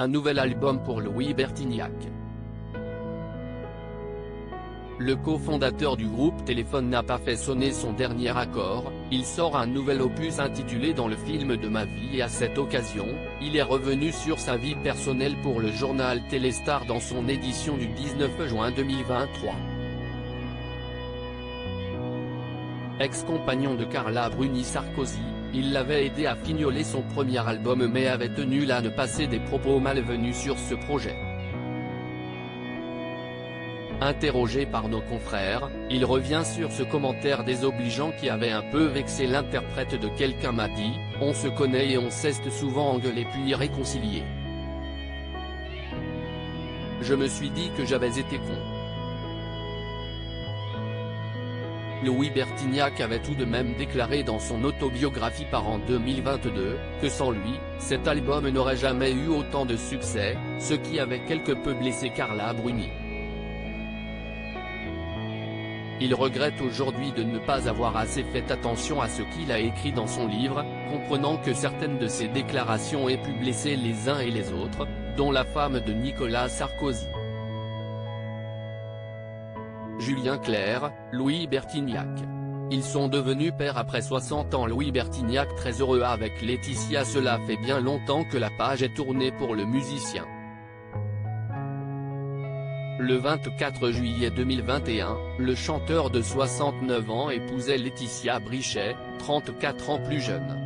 Un nouvel album pour Louis Bertignac. Le cofondateur du groupe Téléphone n'a pas fait sonner son dernier accord, il sort un nouvel opus intitulé Dans le film de ma vie et à cette occasion, il est revenu sur sa vie personnelle pour le journal Téléstar dans son édition du 19 juin 2023. Ex-compagnon de Carla Bruni Sarkozy, il l'avait aidé à fignoler son premier album mais avait tenu à ne passer des propos malvenus sur ce projet. Interrogé par nos confrères, il revient sur ce commentaire désobligeant qui avait un peu vexé l'interprète de Quelqu'un m'a dit, on se connaît et on s'est souvent engueulé puis réconcilié. Je me suis dit que j'avais été con. Louis Bertignac avait tout de même déclaré dans son autobiographie en 2022, que sans lui, cet album n'aurait jamais eu autant de succès, ce qui avait quelque peu blessé Carla Bruni. Il regrette aujourd'hui de ne pas avoir assez fait attention à ce qu'il a écrit dans son livre, comprenant que certaines de ses déclarations aient pu blesser les uns et les autres, dont la femme de Nicolas Sarkozy. Julien Clerc, Louis Bertignac. Ils sont devenus pères après 60 ans. Louis Bertignac très heureux avec Laetitia. Cela fait bien longtemps que la page est tournée pour le musicien. Le 24 juillet 2021, le chanteur de 69 ans épousait Laetitia Brichet, 34 ans plus jeune.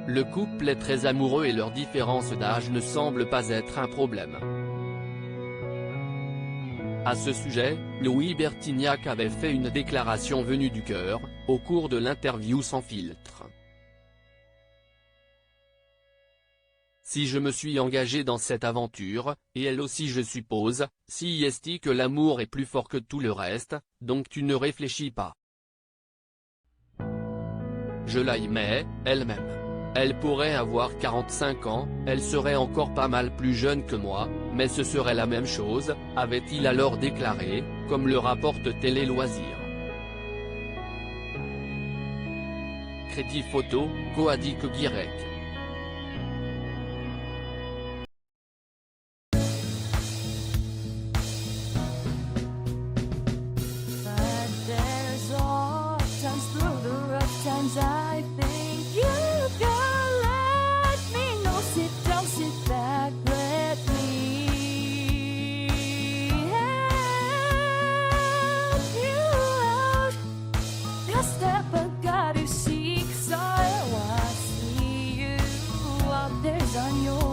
Le couple est très amoureux et leur différence d'âge ne semble pas être un problème. À ce sujet, Louis Bertignac avait fait une déclaration venue du cœur, au cours de l'interview Sans filtre. Si je me suis engagé dans cette aventure, et elle aussi je suppose, si est que l'amour est plus fort que tout le reste, donc tu ne réfléchis pas. Je la aimais, elle m'aime. Elle pourrait avoir 45 ans, elle serait encore pas mal plus jeune que moi, mais ce serait la même chose, avait-il alors déclaré, comme le rapporte Télé Loisirs. Crédit photo, Coadic Guirec. I think you can let me know. Sit down, sit back, let me help you out. The step I gotta seek, so I see you out there's on your